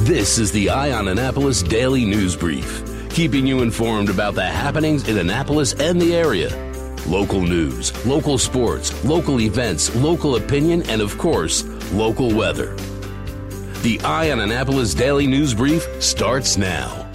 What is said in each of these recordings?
This is the An Annapolis Daily News Brief, keeping you informed about the happenings in Annapolis and the area. Local news, local sports, local events, local opinion, and of course, local weather. The An Annapolis Daily News Brief starts now.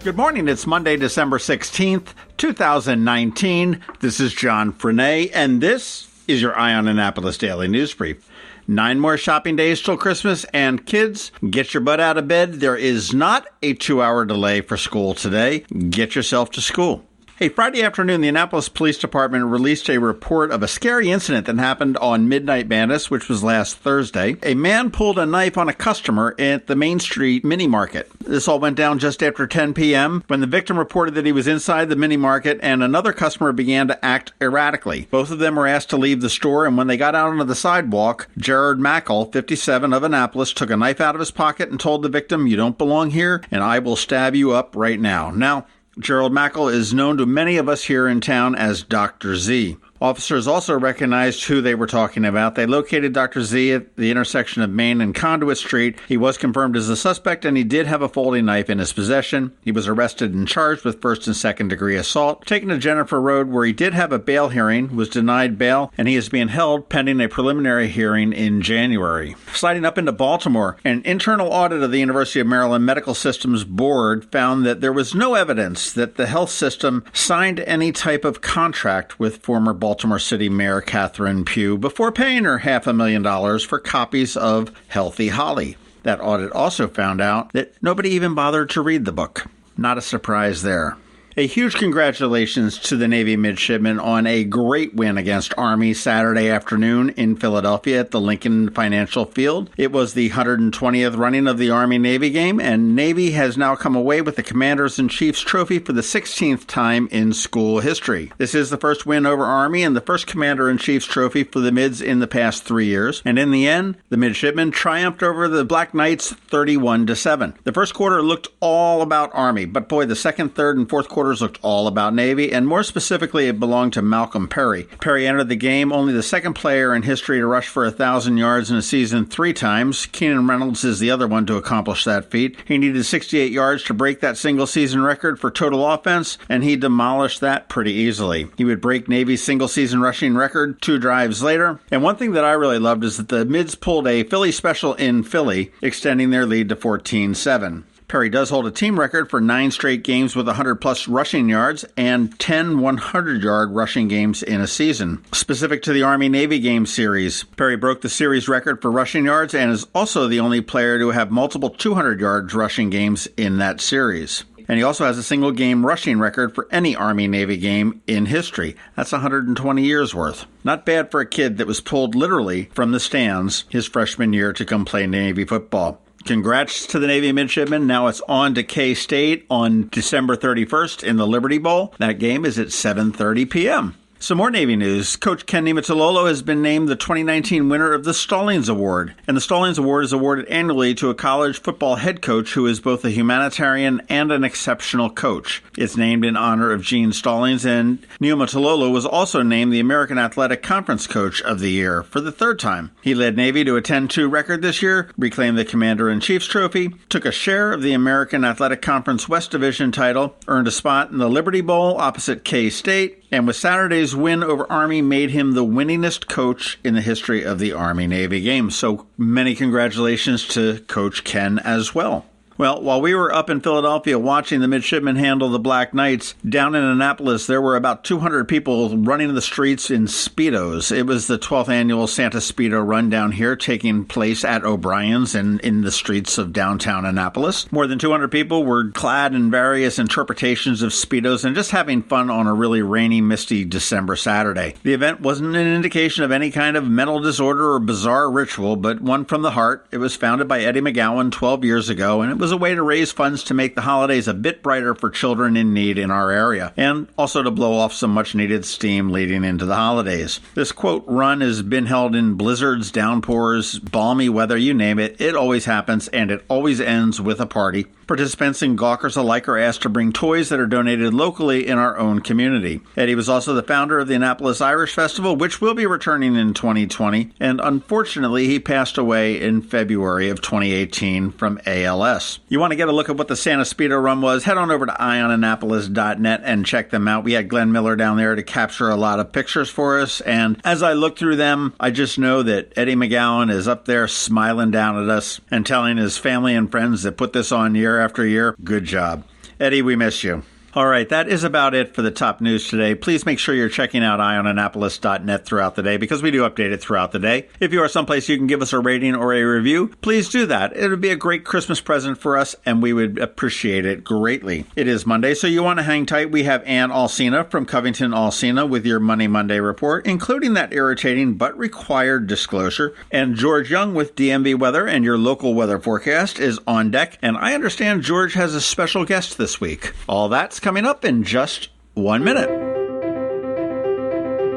Good morning. It's Monday, December 16th, 2019. This is John Frenaye, and this is your An Annapolis Daily News Brief. 9 more shopping days till Christmas, and kids, get your butt out of bed. There is not a 2-hour delay for school today. Get yourself to school. Hey, Friday afternoon, the Annapolis Police Department released a report of a scary incident that happened on Midnight Madness, which was last Thursday. A man pulled a knife on a customer at the Main Street mini market. This all went down just after 10 p.m. when the victim reported that he was inside the mini market and another customer began to act erratically. Both of them were asked to leave the store, and when they got out onto the sidewalk, Jared Mackle, 57 of Annapolis, took a knife out of his pocket and told the victim, "You don't belong here, and I will stab you up right now." Now, Gerald Mackle is known to many of us here in town as Dr. Z. Officers also recognized who they were talking about. They located Dr. Z at the intersection of Main and Conduit Street. He was confirmed as a suspect, and he did have a folding knife in his possession. He was arrested and charged with first and second degree assault. Taken to Jennifer Road, where he did have a bail hearing, was denied bail, and he is being held pending a preliminary hearing in January. Sliding up into Baltimore, an internal audit of the University of Maryland Medical Systems Board found that there was no evidence that the health system signed any type of contract with former Baltimore City Mayor Catherine Pugh before paying her $500,000 for copies of Healthy Holly. That audit also found out that nobody even bothered to read the book. Not a surprise there. A huge congratulations to the Navy midshipmen on a great win against Army Saturday afternoon in Philadelphia at the Lincoln Financial Field. It was the 120th running of the Army-Navy game, and Navy has now come away with the Commanders-in-Chief's trophy for the 16th time in school history. This is the first win over Army and the first Commander-in-Chief's trophy for the Mids in the past 3 years. And in the end, the midshipmen triumphed over the Black Knights 31-7. The first quarter looked all about Army, but boy, the second, third, and fourth quarters looked all about Navy, and more specifically, it belonged to Malcolm Perry. Perry entered the game only the second player in history to rush for 1,000 yards in a season 3 times. Keenan Reynolds is the other one to accomplish that feat. He needed 68 yards to break that single-season record for total offense, and he demolished that pretty easily. He would break Navy's single-season rushing record 2 drives later. And one thing that I really loved is that the Mids pulled a Philly special in Philly, extending their lead to 14-7. Perry does hold a team record for 9 straight games with 100-plus rushing yards and 10 100-yard rushing games in a season. Specific to the Army-Navy game series, Perry broke the series record for rushing yards and is also the only player to have multiple 200-yard rushing games in that series. And he also has a single-game rushing record for any Army-Navy game in history. That's 120 years' worth. Not bad for a kid that was pulled literally from the stands his freshman year to come play Navy football. Congrats to the Navy midshipmen. Now it's on to K-State on December 31st in the Liberty Bowl. That game is at 7:30 p.m. Some more Navy news. Coach Ken Niumatalolo has been named the 2019 winner of the Stallings Award. And the Stallings Award is awarded annually to a college football head coach who is both a humanitarian and an exceptional coach. It's named in honor of Gene Stallings, and Niumatalolo was also named the American Athletic Conference Coach of the Year for the 3rd time. He led Navy to a 10-2 record this year, reclaimed the Commander-in-Chief's trophy, took a share of the American Athletic Conference West Division title, earned a spot in the Liberty Bowl opposite K-State, and with Saturday's win over Army, made him the winningest coach in the history of the Army-Navy game. So many congratulations to Coach Ken as well. Well, while we were up in Philadelphia watching the midshipmen handle the Black Knights, down in Annapolis, there were about 200 people running the streets in Speedos. It was the 12th annual Santa Speedo Run down here, taking place at O'Brien's and in the streets of downtown Annapolis. More than 200 people were clad in various interpretations of Speedos and just having fun on a really rainy, misty December Saturday. The event wasn't an indication of any kind of mental disorder or bizarre ritual, but one from the heart. It was founded by Eddie McGowan 12 years ago, and it was was a way to raise funds to make the holidays a bit brighter for children in need in our area, and also to blow off some much-needed steam leading into the holidays. This, quote, run has been held in blizzards, downpours, balmy weather, you name it. It always happens, and it always ends with a party. Participants and gawkers alike are asked to bring toys that are donated locally in our own community. Eddie was also the founder of the Annapolis Irish Festival, which will be returning in 2020, and unfortunately he passed away in February of 2018 from ALS. You want to get a look at what the Santa Speedo Run was, head on over to anannapolis.net and check them out. We had Glenn Miller down there to capture a lot of pictures for us, and as I look through them, I just know that Eddie McGowan is up there smiling down at us and telling his family and friends that put this on year after year, good job. Eddie, we miss you. All right, that is about it for the top news today. Please make sure you're checking out eyeonannapolis.net throughout the day because we do update it throughout the day. If you are someplace you can give us a rating or a review, please do that. It would be a great Christmas present for us, and we would appreciate it greatly. It is Monday, so you want to hang tight. We have Ann Alsina from CovingtonAlsina with your Money Monday report, including that irritating but required disclosure. And George Young with DMV Weather and your local weather forecast is on deck. And I understand George has a special guest this week. All that's coming up in just 1 minute.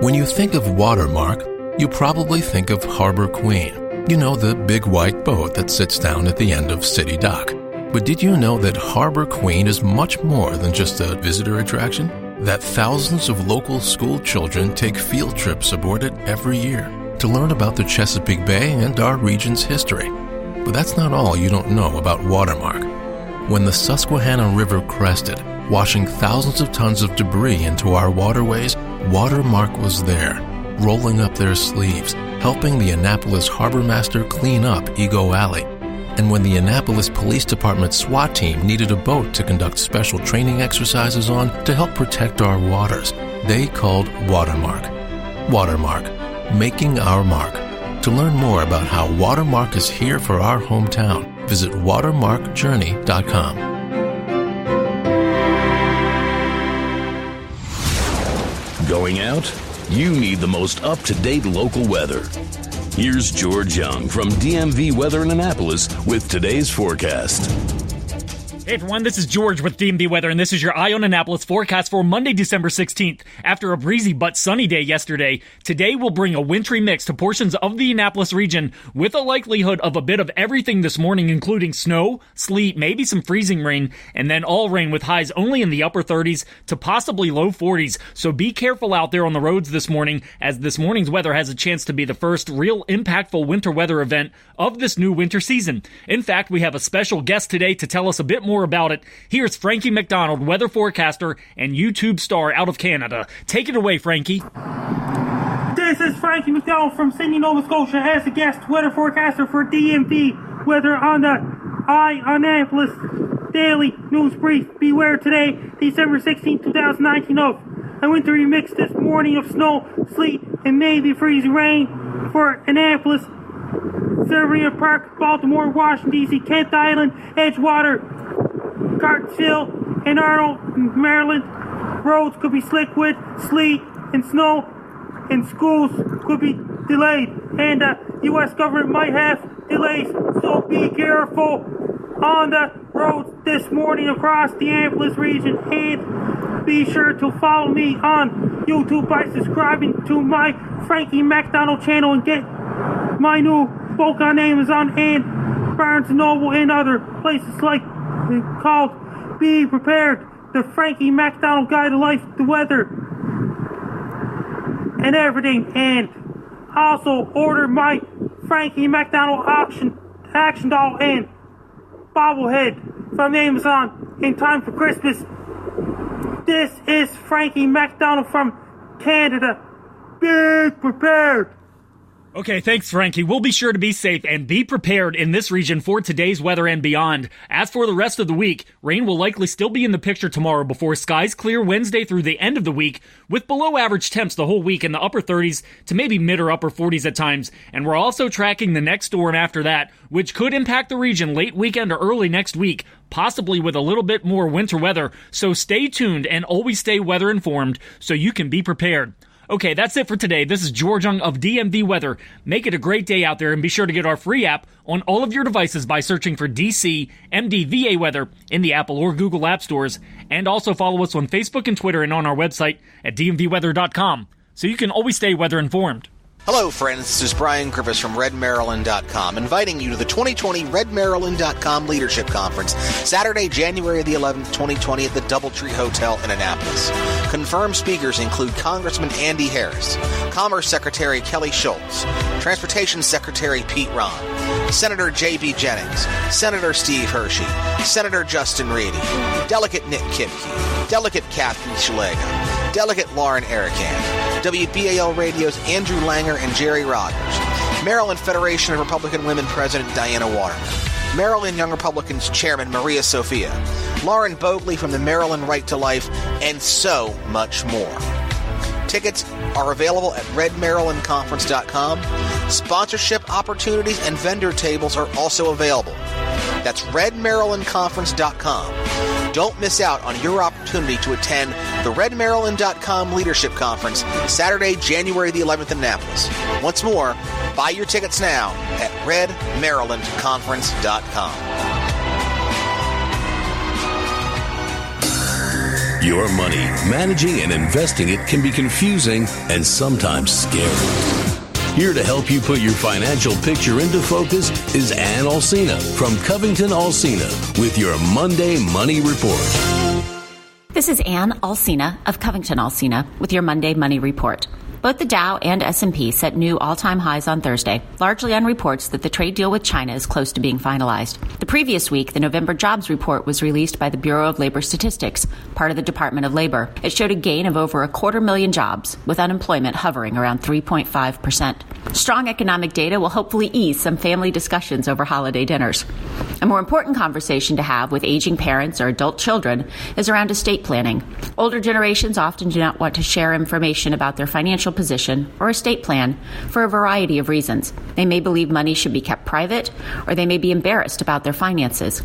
When you think of Watermark, you probably think of Harbor Queen. You know, the big white boat that sits down at the end of City Dock. But did you know that Harbor Queen is much more than just a visitor attraction? That thousands of local school children take field trips aboard it every year to learn about the Chesapeake Bay and our region's history. But that's not all you don't know about Watermark. When the Susquehanna River crested, washing thousands of tons of debris into our waterways, Watermark was there, rolling up their sleeves, helping the Annapolis Harbormaster clean up Ego Alley. And when the Annapolis Police Department SWAT team needed a boat to conduct special training exercises on to help protect our waters, they called Watermark. Watermark, making our mark. To learn more about how Watermark is here for our hometown, visit watermarkjourney.com. Going out? You need the most up-to-date local weather. Here's George Young from DMV Weather in Annapolis with today's forecast. Hey everyone, this is George with DMV Weather, and this is your Eye on Annapolis forecast for Monday, December 16th. After a breezy but sunny day yesterday, today will bring a wintry mix to portions of the Annapolis region with a likelihood of a bit of everything this morning, including snow, sleet, maybe some freezing rain, and then all rain with highs only in the upper 30s to possibly low 40s. So be careful out there on the roads this morning, as this morning's weather has a chance to be the first real impactful winter weather event of this new winter season. In fact, we have a special guest today to tell us a bit more about it. Here's Frankie McDonald, weather forecaster and YouTube star out of Canada. Take it away, Frankie. This is Frankie McDonald from Sydney, Nova Scotia as a guest weather forecaster for DMV Weather on the An Annapolis Daily News Brief. Beware today, December 16, 2019 of a wintry mix this morning of snow, sleet, and maybe freezing rain for Annapolis, Severino Park, Baltimore, Washington, D.C., Kent Island, Edgewater, Cartersville, and Arnold, Maryland. Roads could be slick with sleet and snow, and schools could be delayed. And the U.S. government might have delays, so be careful on the roads this morning across the Annapolis region. And be sure to follow me on YouTube by subscribing to my Frankie McDonald channel and get my new book on Amazon and Barnes & Noble and other places like called Be Prepared, the Frankie McDonald Guide to Life, the Weather, and everything. And also order my Frankie McDonald action doll and bobblehead from Amazon in time for Christmas. This is Frankie McDonald from Canada. Be prepared. Okay, thanks, Frankie. We'll be sure to be safe and be prepared in this region for today's weather and beyond. As for the rest of the week, rain will likely still be in the picture tomorrow before skies clear Wednesday through the end of the week, with below average temps the whole week in the upper 30s to maybe mid or upper 40s at times. And we're also tracking the next storm after that, which could impact the region late weekend or early next week, possibly with a little bit more winter weather. So stay tuned and always stay weather informed so you can be prepared. Okay, that's it for today. This is George Young of DMV Weather. Make it a great day out there, and be sure to get our free app on all of your devices by searching for DC MDVA Weather in the Apple or Google App Stores. And also follow us on Facebook and Twitter and on our website at dmvweather.com, so you can always stay weather informed. Hello, friends. This is Brian Griffiths from RedMaryland.com, inviting you to the 2020 RedMaryland.com Leadership Conference, Saturday, January the 11th, 2020 at the Doubletree Hotel in Annapolis. Confirmed speakers include Congressman Andy Harris, Commerce Secretary Kelly Schultz, Transportation Secretary Pete Ron, Senator J.B. Jennings, Senator Steve Hershey, Senator Justin Reedy, Delegate Nick Kipke, Delegate Kathy Shalega, Delegate Lauren Erican, WBAL Radio's Andrew Langer and Jerry Rogers, Maryland Federation of Republican Women President Diana Waterman, Maryland Young Republicans Chairman Maria Sophia, Lauren Bogley from the Maryland Right to Life, and so much more. Tickets are available at redmarylandconference.com. Sponsorship opportunities and vendor tables are also available. That's redmarylandconference.com. Don't miss out on your opportunity to attend the redmaryland.com Leadership Conference, Saturday, January the 11th in Annapolis. Once more, buy your tickets now at redmarylandconference.com. Your money, managing and investing it can be confusing and sometimes scary. Here to help you put your financial picture into focus is Ann Alsina from CovingtonAlsina with your Monday Money Report. This is Ann Alsina of CovingtonAlsina with your Monday Money Report. Both the Dow and S&P set new all-time highs on Thursday, largely on reports that the trade deal with China is close to being finalized. The previous week, the November jobs report was released by the Bureau of Labor Statistics, part of the Department of Labor. It showed a gain of over 250,000 jobs, with unemployment hovering around 3.5%. Strong economic data will hopefully ease some family discussions over holiday dinners. A more important conversation to have with aging parents or adult children is around estate planning. Older generations often do not want to share information about their financial position or estate plan for a variety of reasons. They may believe money should be kept private, or they may be embarrassed about their finances.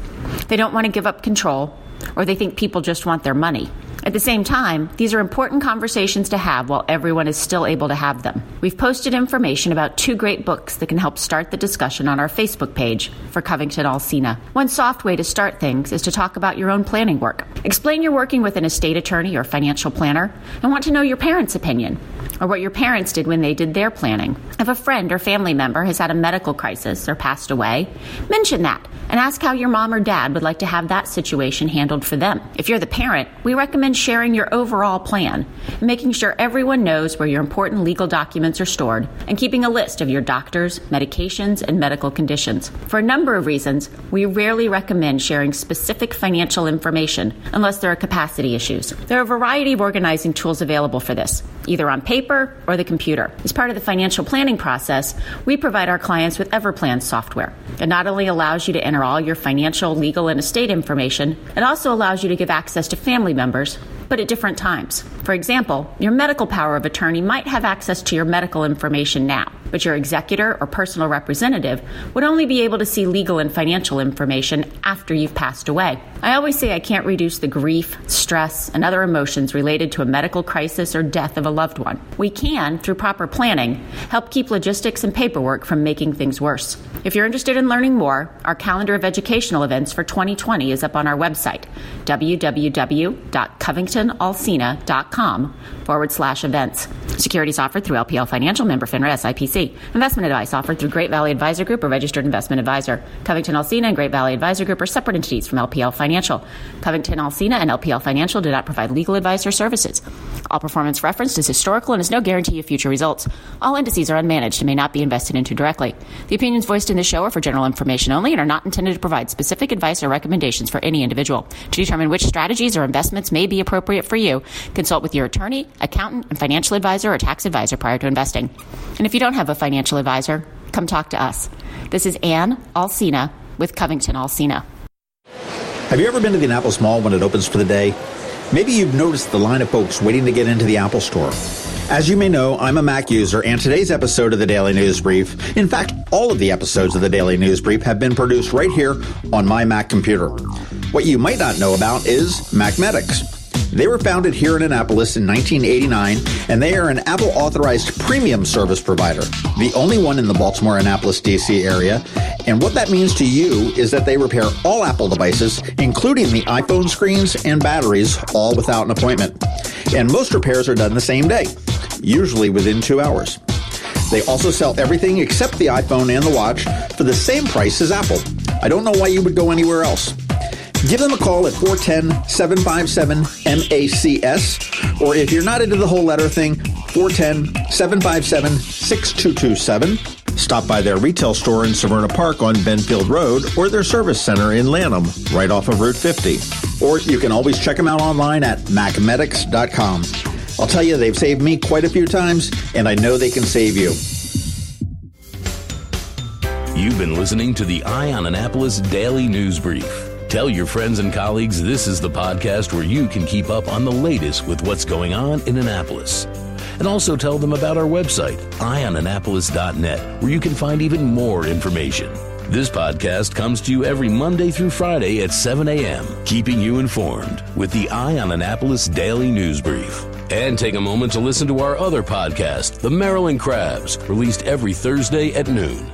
They don't want to give up control, or they think people just want their money. At the same time, these are important conversations to have while everyone is still able to have them. We've posted information about 2 great books that can help start the discussion on our Facebook page for CovingtonAlsina. One soft way to start things is to talk about your own planning work. Explain you're working with an estate attorney or financial planner and want to know your parents' opinion, or what your parents did when they did their planning. If a friend or family member has had a medical crisis or passed away, mention that and ask how your mom or dad would like to have that situation handled for them. If you're the parent, we recommend sharing your overall plan and making sure everyone knows where your important legal documents are stored and keeping a list of your doctors, medications, and medical conditions. For a number of reasons, we rarely recommend sharing specific financial information unless there are capacity issues. There are a variety of organizing tools available for this, either on paper or the computer. As part of the financial planning process, we provide our clients with Everplan software. It not only allows you to enter all your financial, legal, and estate information, it also allows you to give access to family members, but at different times. For example, your medical power of attorney might have access to your medical information now, but your executor or personal representative would only be able to see legal and financial information after you've passed away. I always say I can't reduce the grief, stress, and other emotions related to a medical crisis or death of a loved one. We can, through proper planning, help keep logistics and paperwork from making things worse. If you're interested in learning more, our calendar of educational events for 2020 is up on our website, www.CovingtonAlsina.com/events. Securities offered through LPL Financial, member FINRA SIPC. Investment advice offered through Great Valley Advisor Group, a registered investment advisor. CovingtonAlsina and Great Valley Advisor Group are separate entities from LPL Financial. CovingtonAlsina and LPL Financial do not provide legal advice or services. All performance referenced is historical and is no guarantee of future results. All indices are unmanaged and may not be invested into directly. The opinions voiced in this show are for general information only and are not intended to provide specific advice or recommendations for any individual. To determine which strategies or investments may be appropriate for you, consult with your attorney, accountant, and financial advisor or tax advisor prior to investing. And if you don't have a financial advisor, come talk to us. This is Ann Alsina with CovingtonAlsina. Have you ever been to the Annapolis Mall when it opens for the day? Maybe you've noticed the line of folks waiting to get into the Apple Store. As you may know, I'm a Mac user, and today's episode of the Daily News Brief, in fact, all of the episodes of the Daily News Brief have been produced right here on my Mac computer. What you might not know about is Macmedics. They were founded here in Annapolis in 1989, and they are an Apple authorized premium service provider, the only one in the Baltimore, Annapolis, D.C. area. And what that means to you is that they repair all Apple devices, including the iPhone screens and batteries, all without an appointment. And most repairs are done the same day, usually within 2 hours. They also sell everything except the iPhone and the watch for the same price as Apple. I don't know why you would go anywhere else. Give them a call at 410-757-MACS, or if you're not into the whole letter thing, 410-757-6227. Stop by their retail store in Severna Park on Benfield Road, or their service center in Lanham, right off of Route 50. Or you can always check them out online at macmedics.com. I'll tell you, they've saved me quite a few times, and I know they can save you. You've been listening to the Eye on Annapolis Daily News Brief. Tell your friends and colleagues this is the podcast where you can keep up on the latest with what's going on in Annapolis. And also tell them about our website, eyeonannapolis.net, where you can find even more information. This podcast comes to you every Monday through Friday at 7 a.m., keeping you informed with the Eye on Annapolis Daily News Brief. And take a moment to listen to our other podcast, The Maryland Crabs, released every Thursday at noon.